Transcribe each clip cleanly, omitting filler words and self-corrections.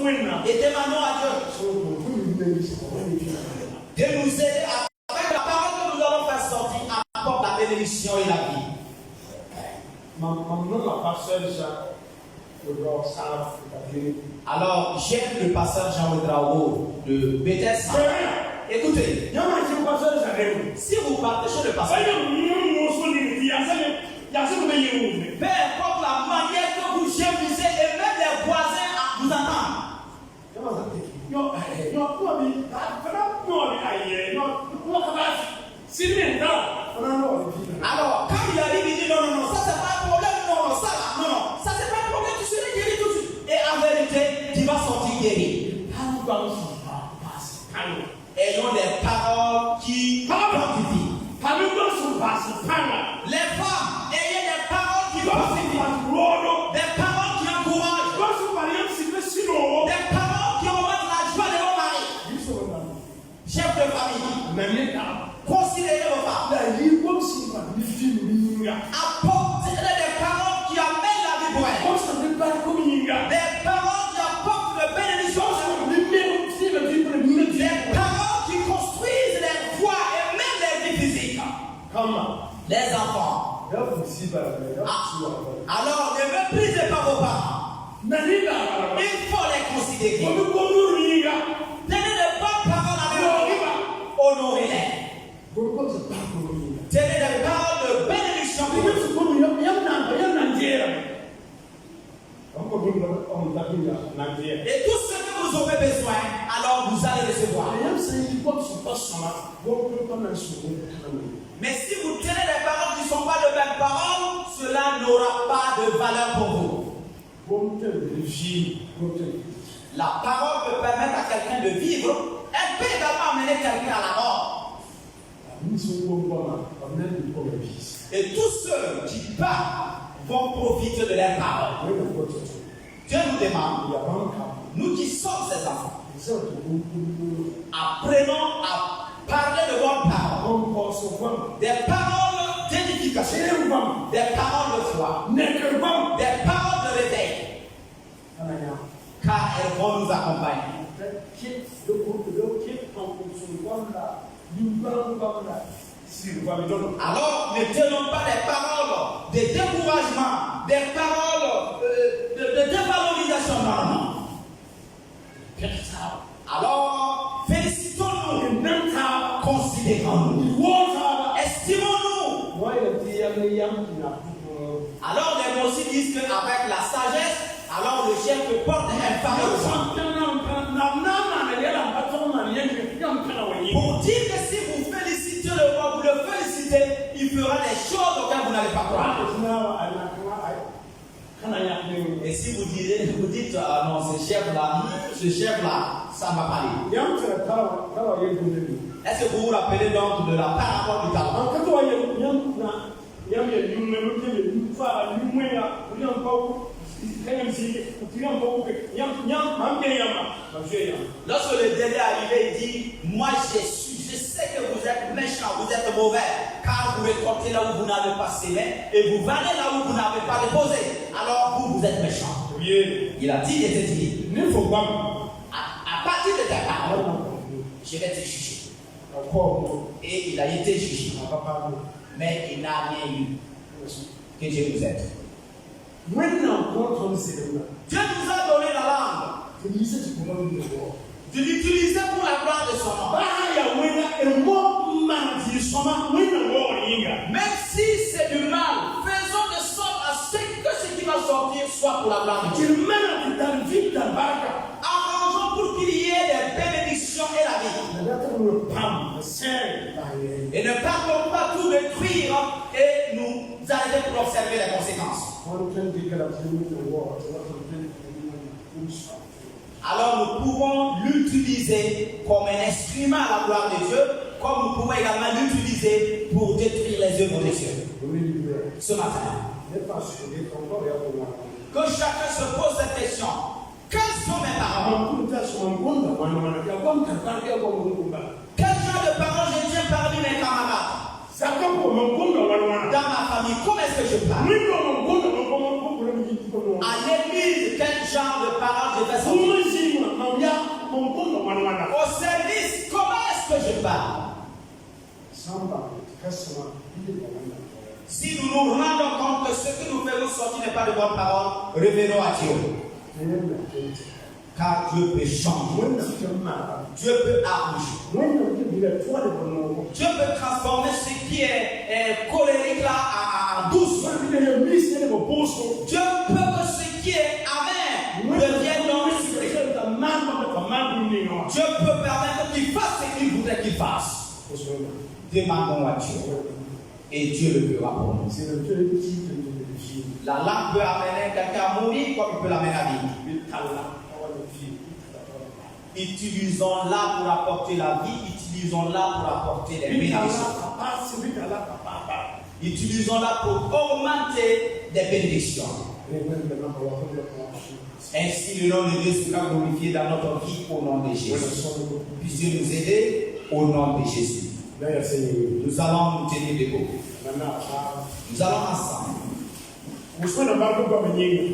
Et demandons à Dieu de nous aider avec la parole que nous allons faire sortir apporte la bénédiction et la vie. Alors, j'aime le pasteur Jean Ouedraogo de Bethesda. Écoutez, si vous partagez le pasteur, peu importe la manière que vous gémissez et même les voisins vous entendent. Alors, quand il arrive, il dit non, ça c'est pas un problème, non, ça c'est pas un problème, tu serais guéri tout de suite. Et en vérité, tu vas sortir guéri. Ayons des paroles qui fortifient. Les femmes, ayez des paroles qui fortifient. Des paroles qui encouragent. Des paroles qui envoient la joie de vos maris. Chef de famille, considérez vos femmes. Apportez des paroles qui amènent la vie pour elles. Des paroles qui apportent le bénédiction. Des paroles qui construisent les voies et même les vies physiques. Les enfants. Alors ne méprisez pas vos parents. Il faut les considérer. Tenez de bonnes paroles avec eux. Honorez-les. Tenez des paroles de bénédiction. Et tout ce que vous aurez besoin, alors vous allez recevoir. Mais si vous tenez des paroles qui ne sont pas de belles paroles, cela n'aura pas de valeur pour vous. La parole peut permettre à quelqu'un de vivre, elle peut également amener quelqu'un à la mort. Et tous ceux qui parlent vont profiter de leurs paroles. Dieu nous demande, nous qui sommes ses enfants, apprenons à parler de bonnes paroles, des paroles d'édification, des paroles de foi, des paroles de réveil, car elles vont nous accompagner. Alors, ne tenons pas des paroles de découragement, des paroles de dévalorisation. Non. Alors, félicitons-nous, considérons-nous, estimons-nous. Alors, les mots aussi disent qu'avec la sagesse, alors le chef peut porter un fardeau aux gens. Pour dire que si vous félicitez le roi, vous le félicitez, il fera des choses auxquelles vous n'allez pas croire. Et si vous dites non, ce chef-là, ça ne va pas aller. Est-ce que vous vous rappelez donc de la parabole du talent? Lorsque le délai est arrivé, il dit, moi je sais que vous êtes méchants, vous êtes mauvais, car vous récoltez là où vous n'avez pas sémé et vous vendez là où vous n'avez pas déposé. Alors vous êtes méchants. Il a dit, il était dit, à partir de ta parole, je vais te juger. Et il a été jugé. Mais il n'a rien eu. Que Dieu nous aide. Dieu nous a donné la langue. De l'utiliser pour la gloire de son nom. Même si c'est du mal, faisons de sorte à ce que ce qui va sortir soit pour la gloire de Dieu. Arrangeons pour qu'il y ait des bénédictions et la vie. Et ne partons pas tout détruire et nous arrêter pour observer les conséquences. Alors nous pouvons l'utiliser comme un instrument à la gloire de Dieu, comme nous pouvons également l'utiliser pour détruire les œuvres de Dieu. Ce matin, que chacun se pose cette question. Quelles sont mes paroles? Quel genre de paroles je tiens parmi mes camarades? Dans ma famille, comment est-ce que je parle? À l'église, quel genre de paroles je vais sortir? Si nous nous rendons compte que ce que nous faisons sortir n'est pas de bonnes paroles, revenons à Dieu. Car Dieu peut changer. Dieu peut arranger. Dieu peut transformer ce qui est colérique là en douce. Dieu peut que ce qui est amer devienne dans le sucré. Dieu peut permettre qu'il fasse ce qu'il voudrait qu'il fasse. Demandons à Dieu. Et Dieu le fera pour nous. La langue peut amener quelqu'un à mourir comme il peut l'amener à vivre. Utilisons-la pour apporter la vie, utilisons-la pour apporter les bénédictions. Utilisons-la pour augmenter les bénédictions. Ainsi, le nom de Dieu sera glorifié dans notre vie au nom de Jésus. Puisse Dieu nous aider au nom de Jésus. Nous allons nous tenir debout. Nous allons ensemble.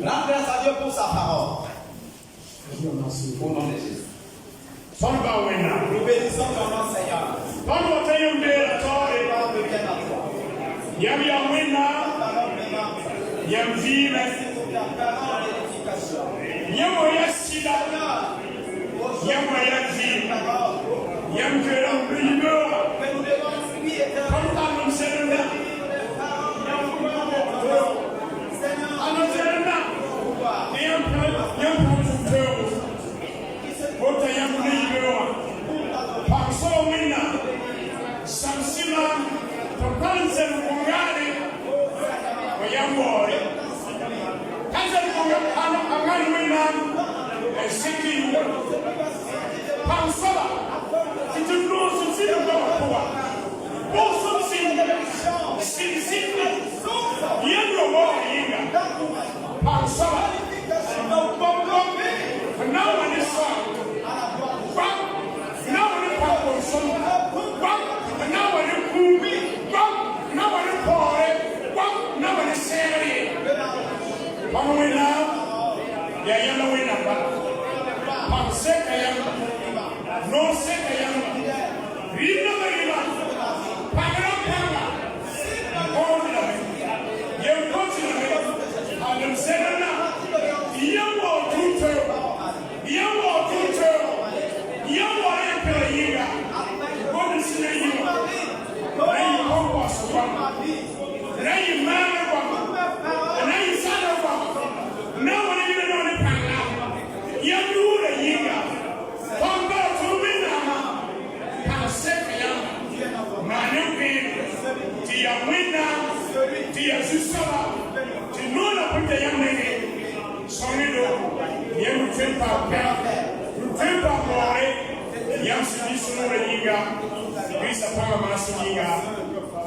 Rends grâce à Dieu pour sa parole. Au nom de Jésus. Nous bénissons ton nom, Seigneur.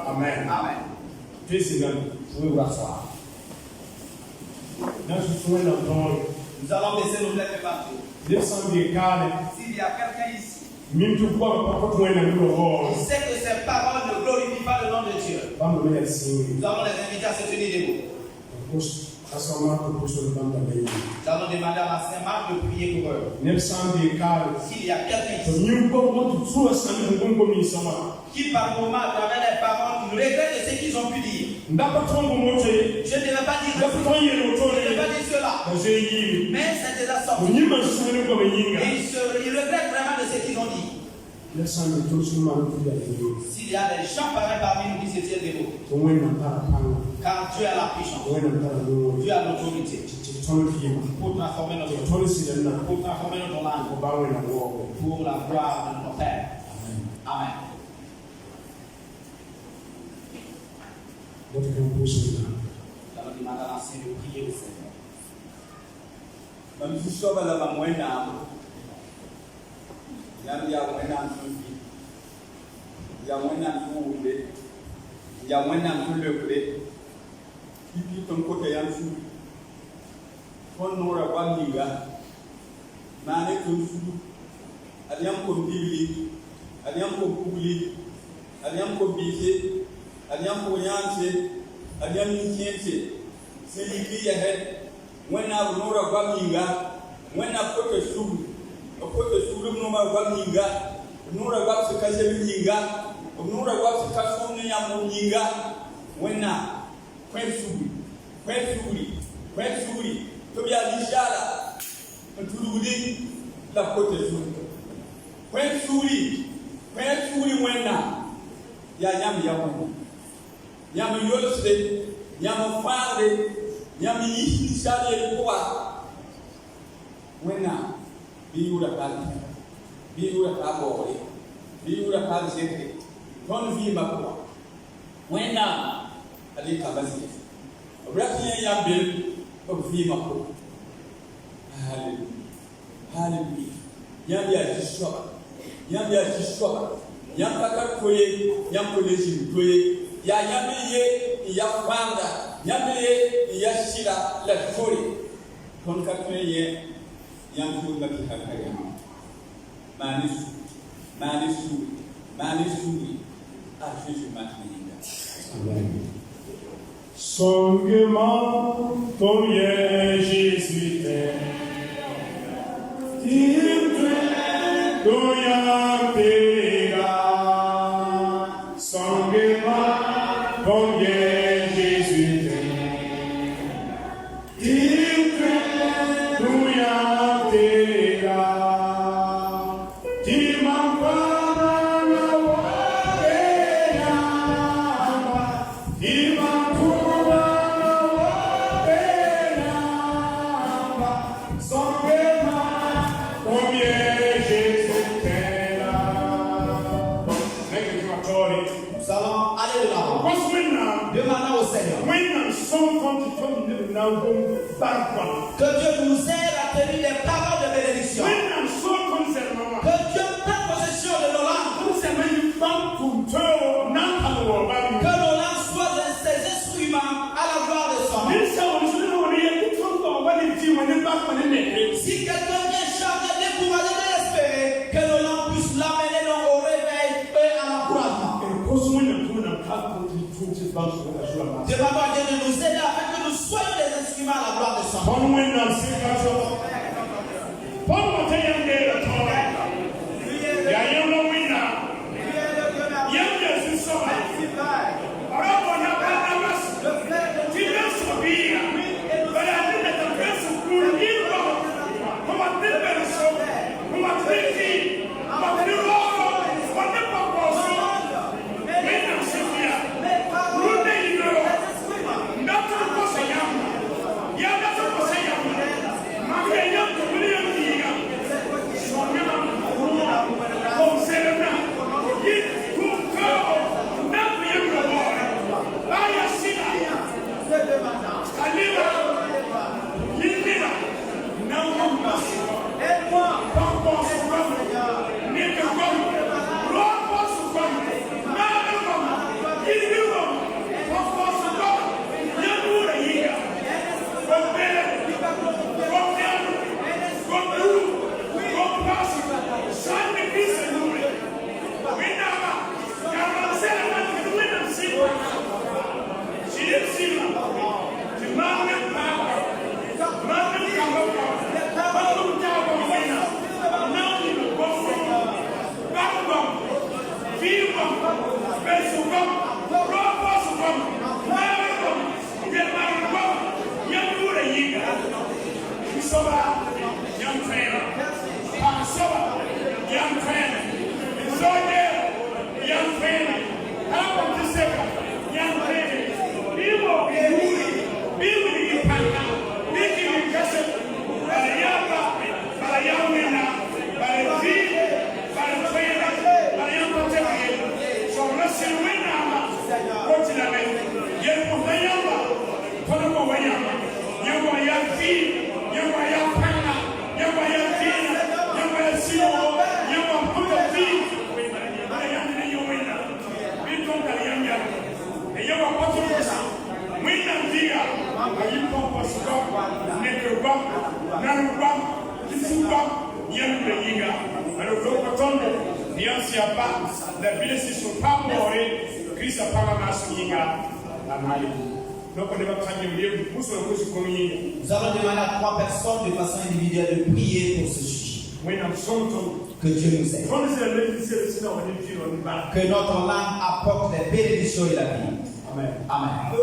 Amen. Amen. Vous vous asseoir. Nous allons baisser nos têtes partout. S'il y a quelqu'un ici, il sait que ces paroles ne glorifient pas le nom de Dieu. Nous allons les inviter à se tenir debout. Nous allons demander à la Saint-Marc de prier pour eux. S'il y a quelqu'un ici qui par moment, à travers les paroles, regrette de ce qu'ils ont pu dire. Je ne vais pas dire cela. Mais c'est déjà sorti. Ils regrettent vraiment de ce qu'ils ont dit. S'il y a des gens parmi nous qui se tiennent debout, car Dieu a la puissance, Dieu a l'autorité pour transformer notre langue, pour la gloire de notre Père. Amen. Nous allons demander à l'ancien de prier le Seigneur. Même si je suis là, je suis là. Nura watu kasuni ya munyinga wena kwensuri to ya lishara turudi la kote zuri kwensuri wena ya nyami ya wena nyami yolse nyami fare nyami lishara kwa wena biura kabore biura kabzete ton vi makwa wena ali kabasi rakiya ya bil vi makwa hallelujah yam ya jishwa yam kaka koye yam koleji koye ya yamiye ya fanda yamiye ya shira la tori ton kakye yam tuba ki hakaya manisu a Jésus maintenant. Songement comme Jésus t'aime, il songement comme Jésus t'aime, il Que Dieu nous aide à tenir les paroles de bénédiction. Que Dieu prenne possession de nos langues. Que nos langues soient ces instruments à la gloire de son nom. Si quelqu'un vient chargé découragé de l'espérer, que nos langues puissent l'amener au réveil et à l'encouragement. Demandons à Dieu de nous aider afin que nous soyons des instruments à la gloire de son nom. Nous allons demander à 3 personnes de façon individuelle de prier pour ce sujet. Que Dieu nous aide. Que notre langue apporte les bénédictions et la vie. Amen. Amen.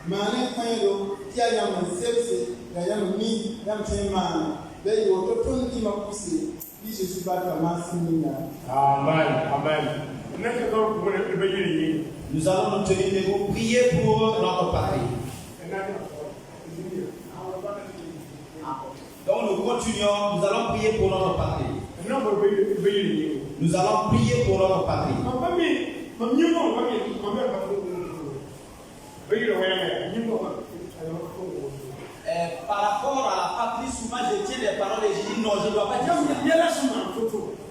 Mane Quayo, Tiayam and Sepsi, Diam me, Yam Chairman, they will turn him up to see. This is about a massing. Amen. Nous allons nous tenir debout, prier pour notre patrie. Donc nous continuons, nous allons prier pour notre patrie. Nous allons prier pour notre patrie. Par rapport à la patrie, souvent je tiens les paroles et je dis non, je ne dois pas dire ça.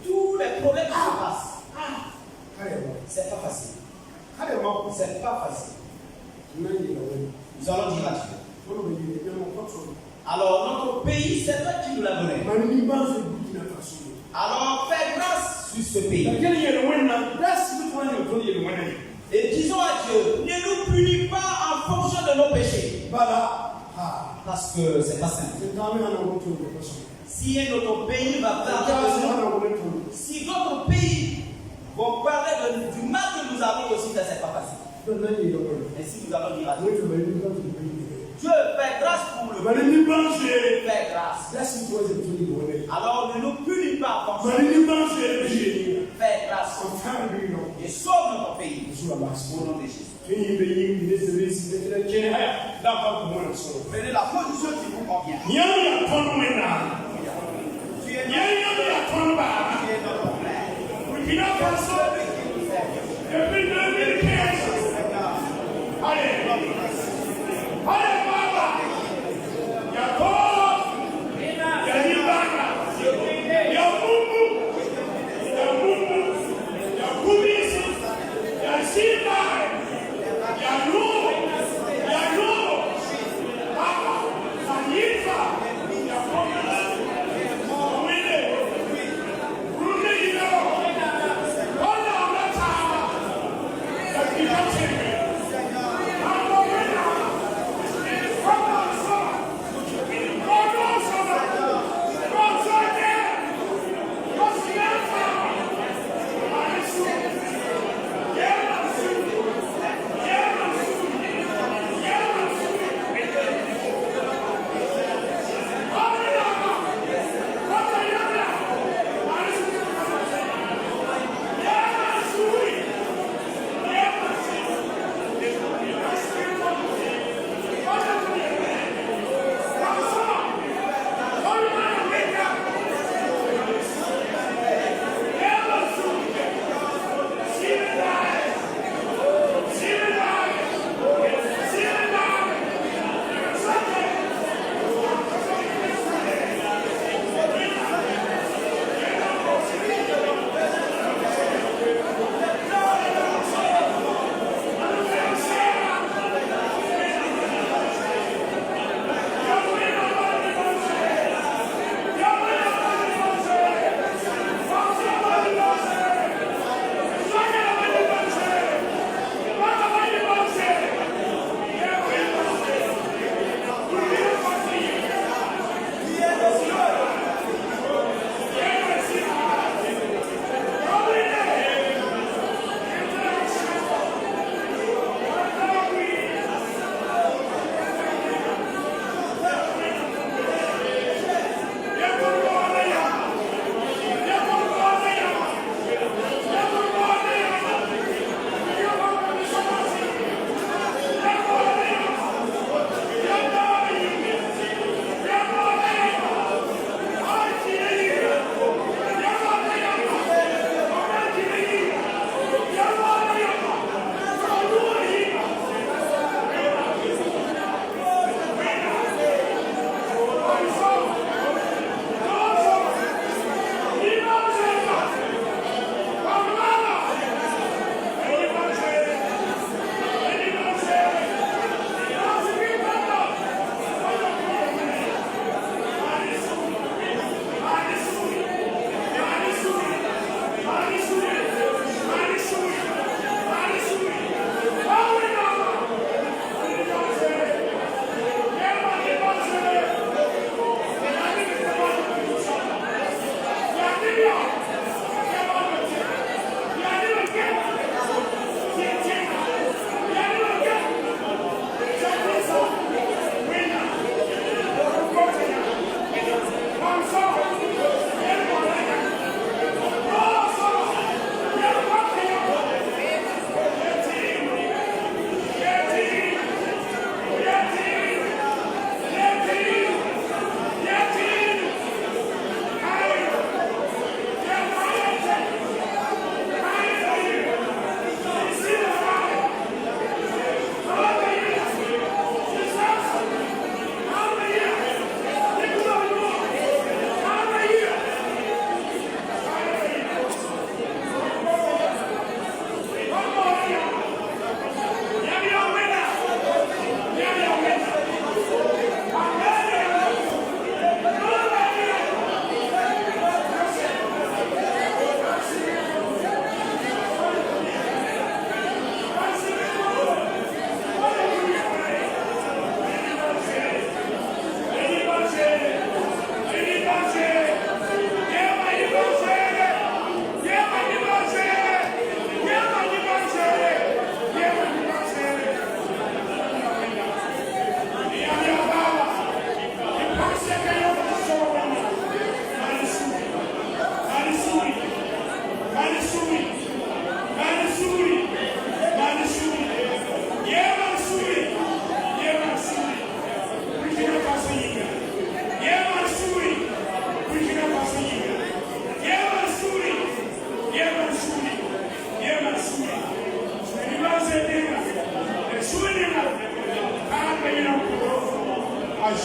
Tous les problèmes qui se passent, c'est pas facile. C'est pas facile. Nous allons dire à Dieu. Alors notre pays, c'est toi qui nous l'as donné. Alors fais grâce sur ce pays. Et disons à Dieu, ne nous punis pas en fonction de nos péchés. Parce que c'est pas simple. Si notre pays va parler si notre pays va parler du mal que nous avons aussi, c'est pas facile. Et si nous allons dire à Dieu, Dieu fait grâce pour le pays. Fait grâce. Alors ne nous punis pas en fonction de nos péchés. Fais grâce. Et sauve notre pays. Au nom de Jésus. Prenez la position qui vous convient. Tu es notre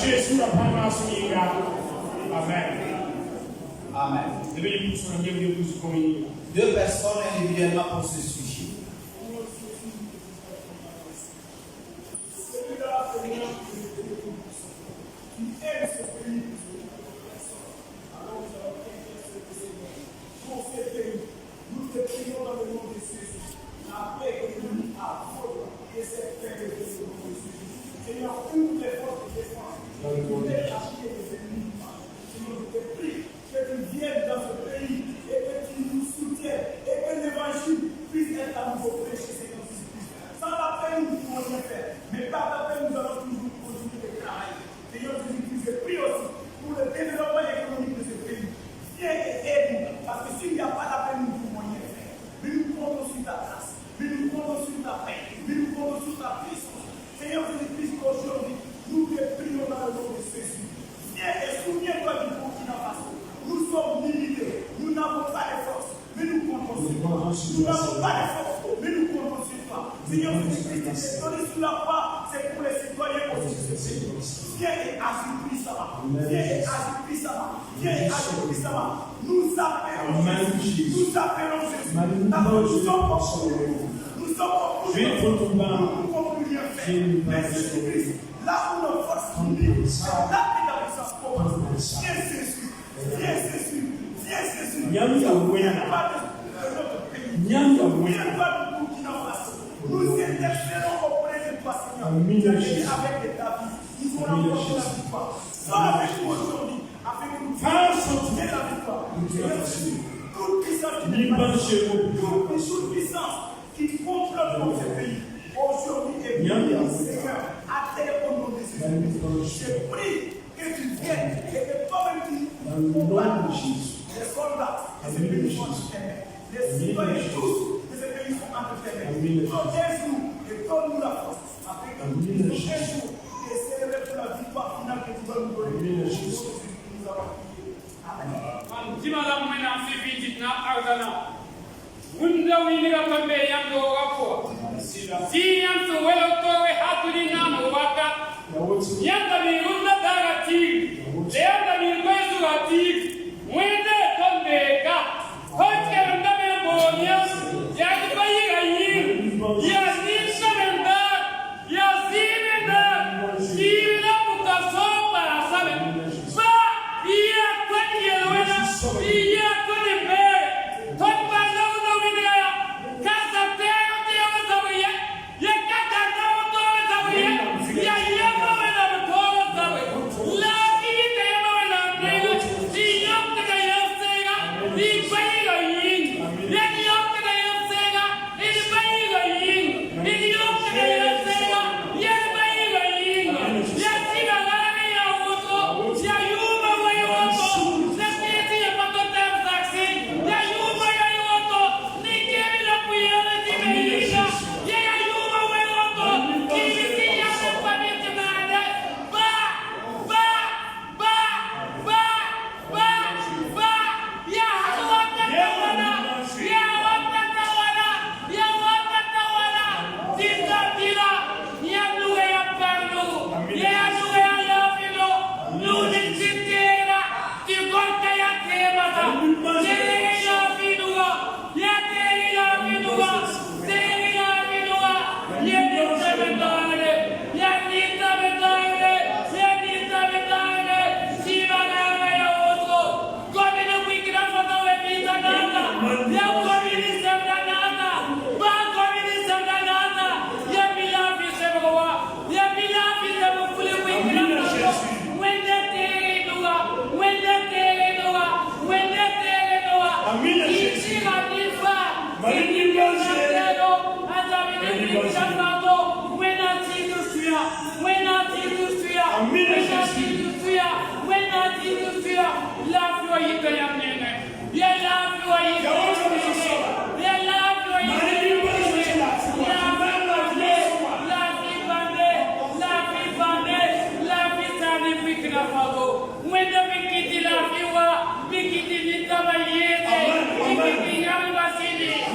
Jésus a pas Amen. Amen. Deux personnes individuellement pour ce sujet.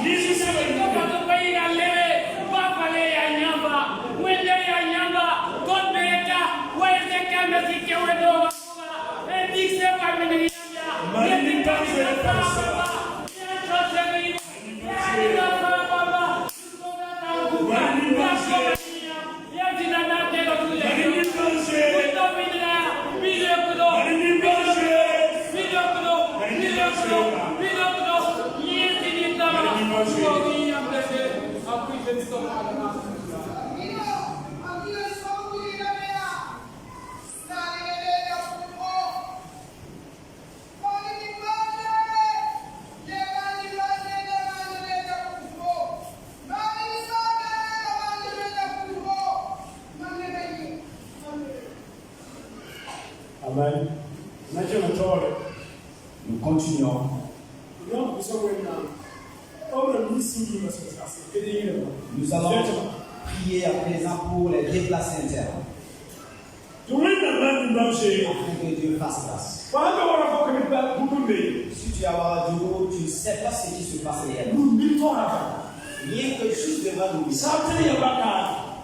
This is Amen. Nous continuons. Nous allons prier à présent pour les déplacés internes. Afin que Dieu fasse grâce. Si tu as du coup, tu ne sais pas ce qui se passe réellement. Rien que juste devant nous.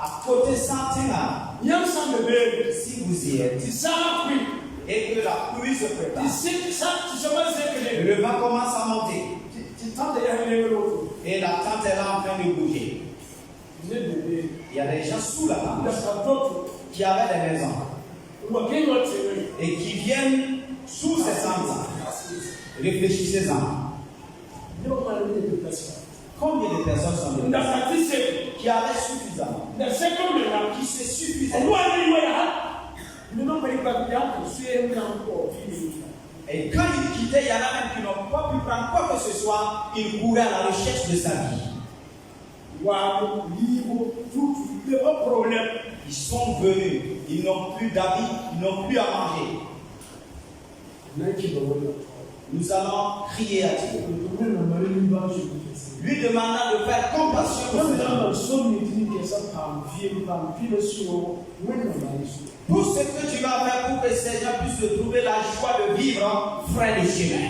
À côté Santina, si vous y êtes, et que la pluie se prépare, le vent commence à monter, et la tente est là en train de bouger. Il y a des gens sous la tente qui avaient des maisons et qui viennent sous ces tentes. Réfléchissez-en. Combien de personnes sont déplacées qui avaient suffisamment, qui se suffisaient? Et quand ils quittaient, il y en a même qui n'ont pas pu prendre quoi que ce soit, ils couraient à la recherche de sa vie. Ils sont venus, ils n'ont plus d'habits, ils n'ont plus à manger. Nous allons crier à Dieu, lui demandant de faire compassion pour ces gens. Pour ce que tu vas faire pour que ces gens puissent trouver la joie de vivre frais de chemin.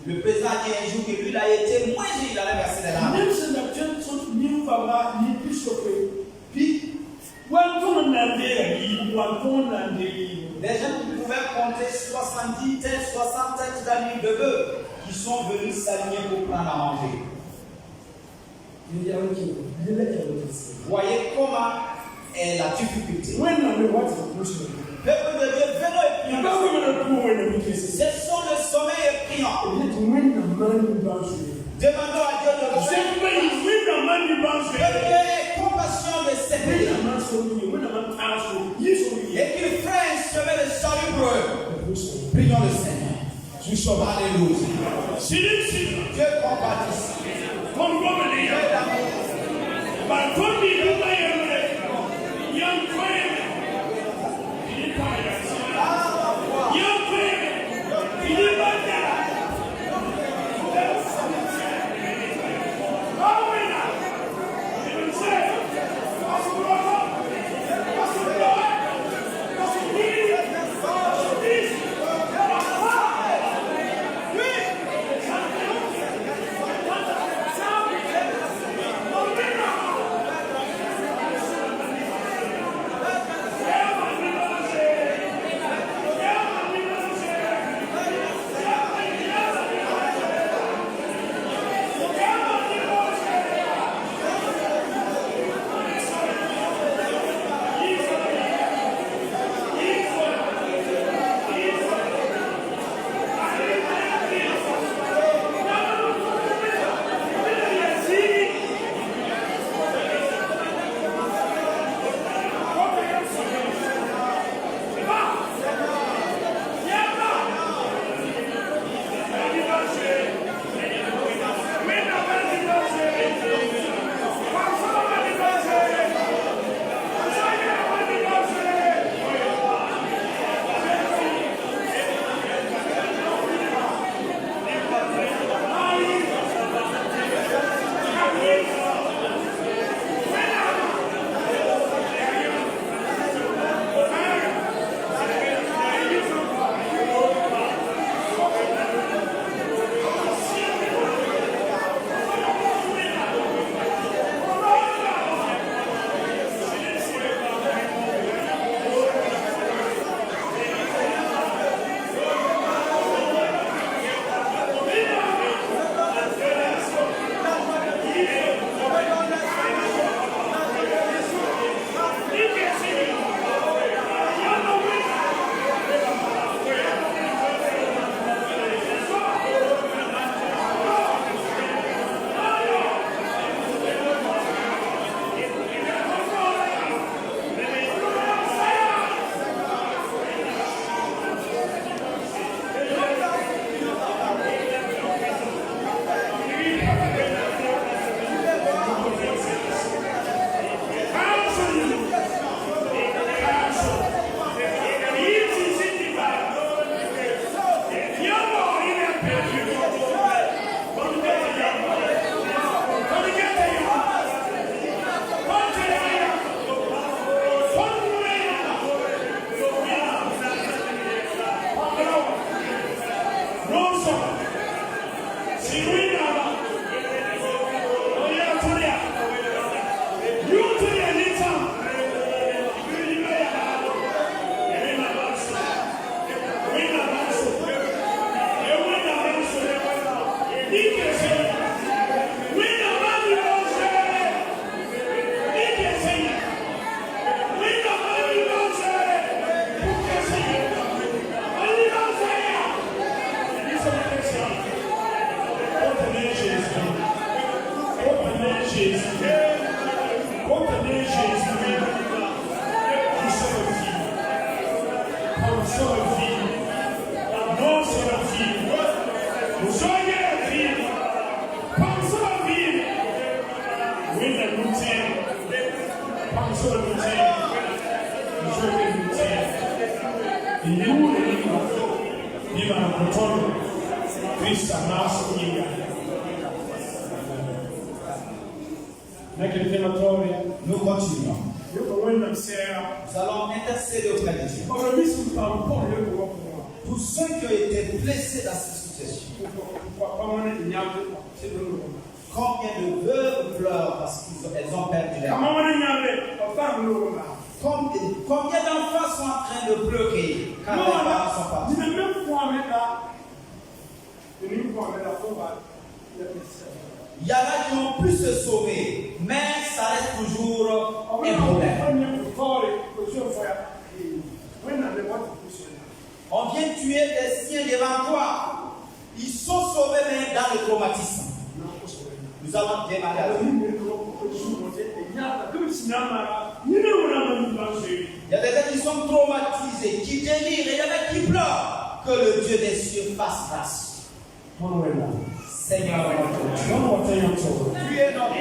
Le président a dit un jour que lui, il a été moins il allait verser des larmes. Des gens qui pouvaient compter 70 têtes, 60 têtes d'animaux de bœufs qui sont venus s'aligner pour prendre à manger. Voyez comment est la difficulté. Peuple de Dieu, venons et prions. Cessons le sommeil et prions. Demandons à Dieu de faire compassion de ces pays. Et qu'il ferait un chemin de salut pour eux. Prions le Seigneur. Alléluia. Dieu compatisse. Dieu Nous continuons. Nous allons intercéder auprès de Dieu. Pour ceux qui ont été blessés dans cette situation. Combien de veuves pleurent parce qu'elles ont perdu leur mari? Combien d'enfants sont en train de pleurer quand les parents sont partis? Il y en a qui ont pu se sauver, mais ça reste toujours un problème. On vient tuer des siens devant toi. Ils sont sauvés, mais dans le traumatisme. Nous allons démarrer à Dieu. Il y a des gens qui sont traumatisés, qui délirent, et il y en a qui pleurent. Que le Dieu des cieux fasse grâce. Seigneur, tu es notre Père. Tu es notre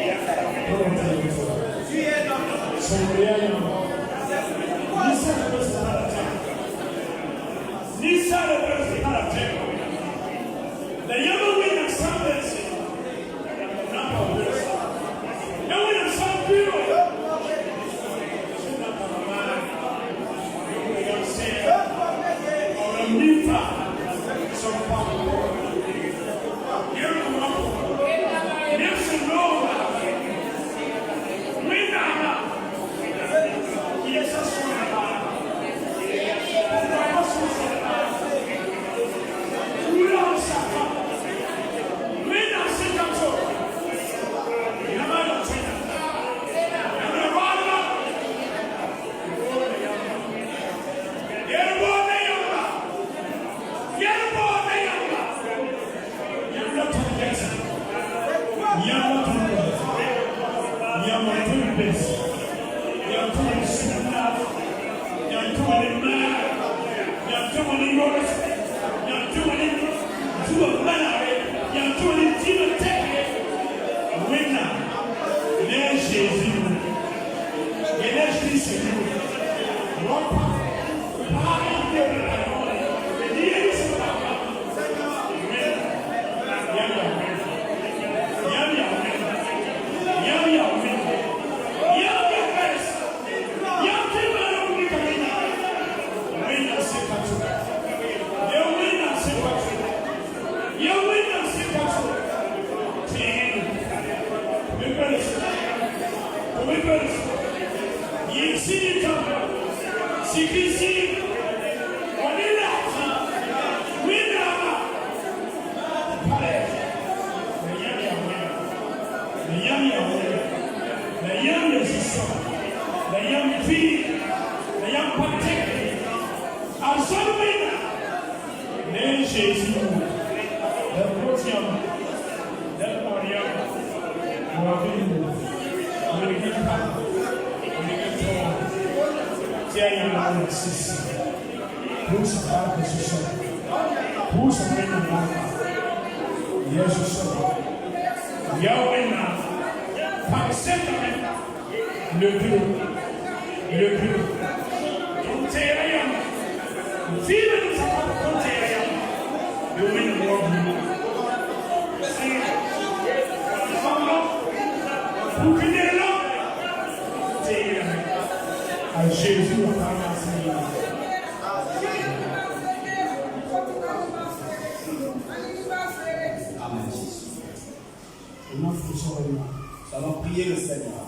Nous allons prier le Seigneur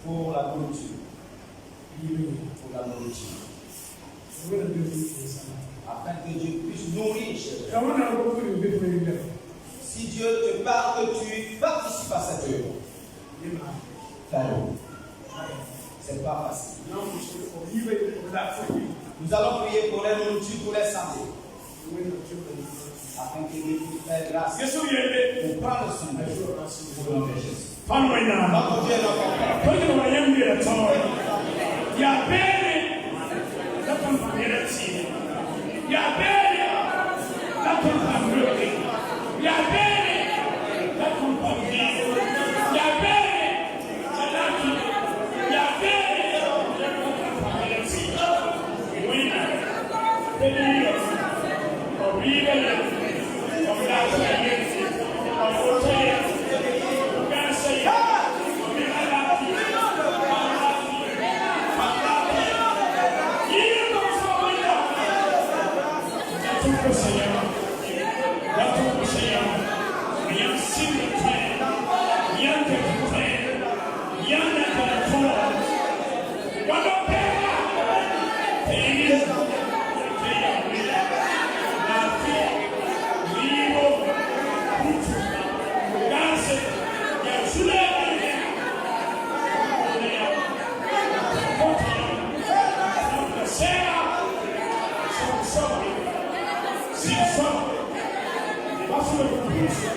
pour la nourriture. Pour la nourriture. Afin que Dieu puisse nourrir chez eux. Si Dieu te parle, que tu participes à cette œuvre. C'est pas facile. Nous allons prier pour la nourriture, pour la santé. Afin que Dieu puisse faire grâce pour prendre soin de Jésus. Notre Dieu est That's what